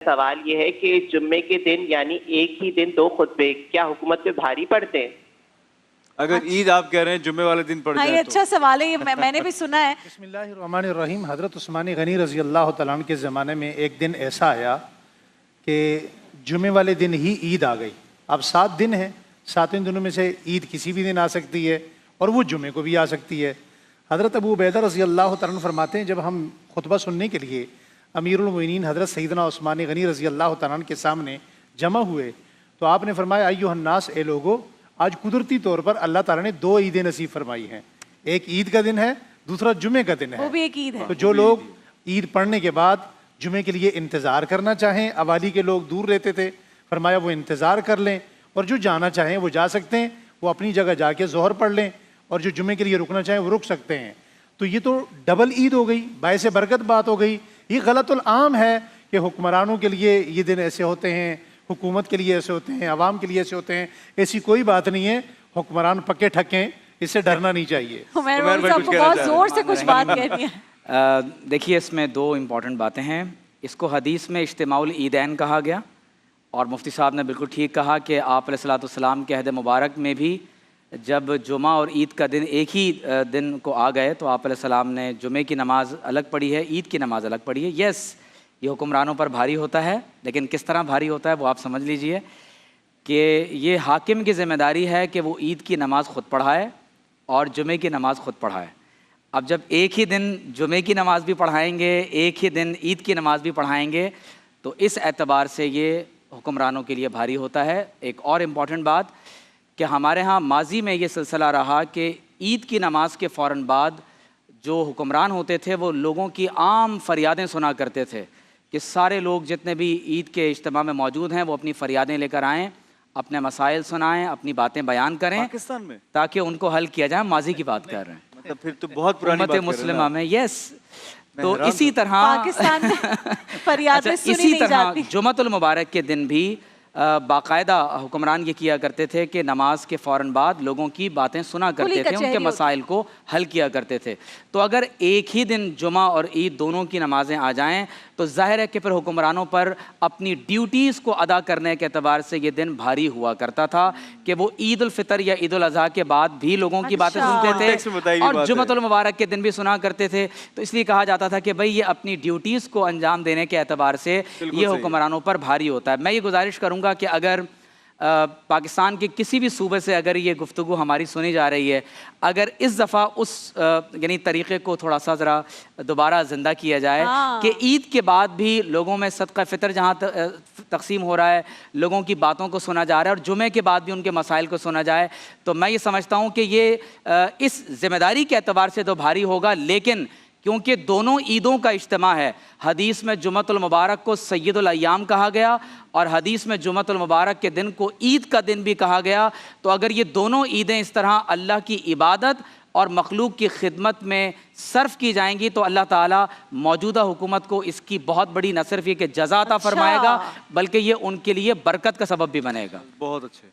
सवाल ये है कि जुम्मे के दिन यानी एक ही दिन दो खुतबे क्या हुकूमत पे भारी पड़ते हैं? अगर ईद आप कह रहे हैं जुम्मे वाले दिन पड़ हाँ, जाए ये तो अच्छा सवाल है, ये मैंने भी सुना है। बिस्मिल्लाहिर्रहमानिर्रहीम। हज़रत उस्मान गनी रज़ी अल्लाह तआला अन्हु के ज़माने में एक दिन ऐसा आया कि जुमे वाले दिन ही ईद आ गई। अब 7 दिन हैं, 7वें दिनों में से ईद किसी भी दिन आ सकती है और वो जुमे को भी आ सकती है। हज़रत अबू उबैदा रज़ी अल्लाह तआला अन्हु फरमाते हैं, जब हम खुतबा सुनने के लिए अमीरुल मोमिनीन हज़रत सैयदना उस्मान गनी रज़ी अल्लाह तआला अन्हु के सामने जमा हुए तो आपने फरमाया, अय्युहन्नास, ए लोगो, आज कुदरती तौर पर अल्लाह ताला ने 2 ईदें नसीब फरमाई हैं। एक ईद का दिन है, दूसरा जुमे का दिन है। वो भी एक ईद है। तो जो लोग ईद पढ़ने के बाद जुमे के लिए इंतज़ार करना चाहें, अवाली के लोग दूर रहते थे, फरमाया वो इंतज़ार कर लें, और जो जाना चाहें वो जा सकते हैं, वो अपनी जगह जाके ज़ोहर पढ़ लें, और जो जुमे के लिए रुकना चाहें वो रुक सकते हैं। तो ये तो डबल ईद हो गई, बायस बरकत बात हो गई। ये गलतुल आम है कि हुक्मरानों के लिए ये दिन ऐसे होते हैं, हुकूमत के लिए ऐसे होते हैं, अवाम के लिए ऐसे होते हैं। ऐसी कोई बात नहीं है। हुक्मरान पक्के ठक्के, इससे डरना नहीं चाहिए। बहुत जोर से कुछ बात कहनी है। देखिए, इसमें 2 इम्पॉर्टेंट बातें हैं। इसको हदीस में इज्तिमाउल ईदैन कहा गया, और मुफ्ती साहब ने बिल्कुल ठीक कहा कि आप अलैहिस्सलाम के अहद मुबारक में भी जब जुमा और ईद का दिन एक ही दिन को आ गए तो आप अलैहिस्सलाम ने जुमे की नमाज़ अलग पढ़ी है, ईद की नमाज़ अलग पढ़ी है। यस, ये हुक्मरानों पर भारी होता है, लेकिन किस तरह भारी होता है वो आप समझ लीजिए कि ये हाकिम की ज़िम्मेदारी है कि वो ईद की नमाज़ ख़ुद पढ़ाए और जुमे की नमाज़ ख़ुद पढ़ाए। अब जब एक ही दिन जुमे की नमाज़ भी पढ़ाएंगे, एक ही दिन ईद की नमाज़ भी पढ़ाएंगे, तो इस एतबार से ये हुक्मरानों के लिए भारी होता है। एक और इम्पॉर्टेंट बात कि हमारे यहाँ माजी में ये सिलसिला रहा कि ईद की नमाज़ के फ़ौरन बाद जो हुक्मरान होते थे वो लोगों की आम फरियादें सुना करते थे कि सारे लोग जितने भी ईद के इज्तिमा में मौजूद हैं वो अपनी फ़रियादें लेकर आएँ, अपने मसाइल सुनाएं, अपनी बातें बयान करें पाकिस्तान में, ताकि उनको हल किया जाए। माजी की बात कर रहे हैं, मतलब फिर तो बहुत पुरानी बात मुस्लिमा में। यस, तो इसी तरह पाकिस्तान में फरियादें सुनी इसी नहीं तरह जाती। जुमतुल मुबारक के दिन भी बाकायदा हुक्मरान ये किया करते थे कि नमाज के फ़ौरन बाद लोगों की बातें सुना करते थे, उनके मसाइल को हल किया करते थे। तो अगर एक ही दिन जुमा और ईद दोनों की नमाज़ें आ जाएं तो जाहिर है कि फिर हुक्मरानों पर अपनी ड्यूटीज़ को अदा करने के एतबार से ये दिन भारी हुआ करता था कि वो ईद उल फितर या ईद उल अज़हा के बाद भी लोगों की बातें सुनते थे और जुमतुल मुबारक के दिन भी सुना करते थे। तो इसलिए कहा जाता था कि भाई ये अपनी ड्यूटीज़ को अंजाम देने के एतबार से ये हुक्मरानों पर भारी होता है। मैं ये गुजारिश करूँगा कि अगर पाकिस्तान के किसी भी सूबे से अगर ये गुफ्तगू हमारी सुनी जा रही है, अगर इस दफ़ा उस यानी तरीक़े को थोड़ा सा ज़रा दोबारा ज़िंदा किया जाए कि ईद के बाद भी लोगों में सदका फ़ितर जहाँ तकसीम हो रहा है, लोगों की बातों को सुना जा रहा है और जुमे के बाद भी उनके मसाइल को सुना जाए, तो मैं ये समझता हूँ कि ये इस ज़िम्मेदारी के एतबार से तो भारी होगा, लेकिन क्योंकि दोनों ईदों का इज्तिमा है। हदीस में जुमतुल मुबारक को सय्यदुल अय्याम कहा गया और हदीस में जुमतुल मुबारक के दिन को ईद का दिन भी कहा गया। तो अगर ये दोनों ईदें इस तरह अल्लाह की इबादत और मखलूक की खिदमत में सर्फ की जाएंगी तो अल्लाह ताला मौजूदा हुकूमत को इसकी बहुत बड़ी न सिर्फ ये कि जज़ा अता फरमाएगा, बल्कि ये उनके लिए बरकत का सबब भी बनेगा। बहुत अच्छे।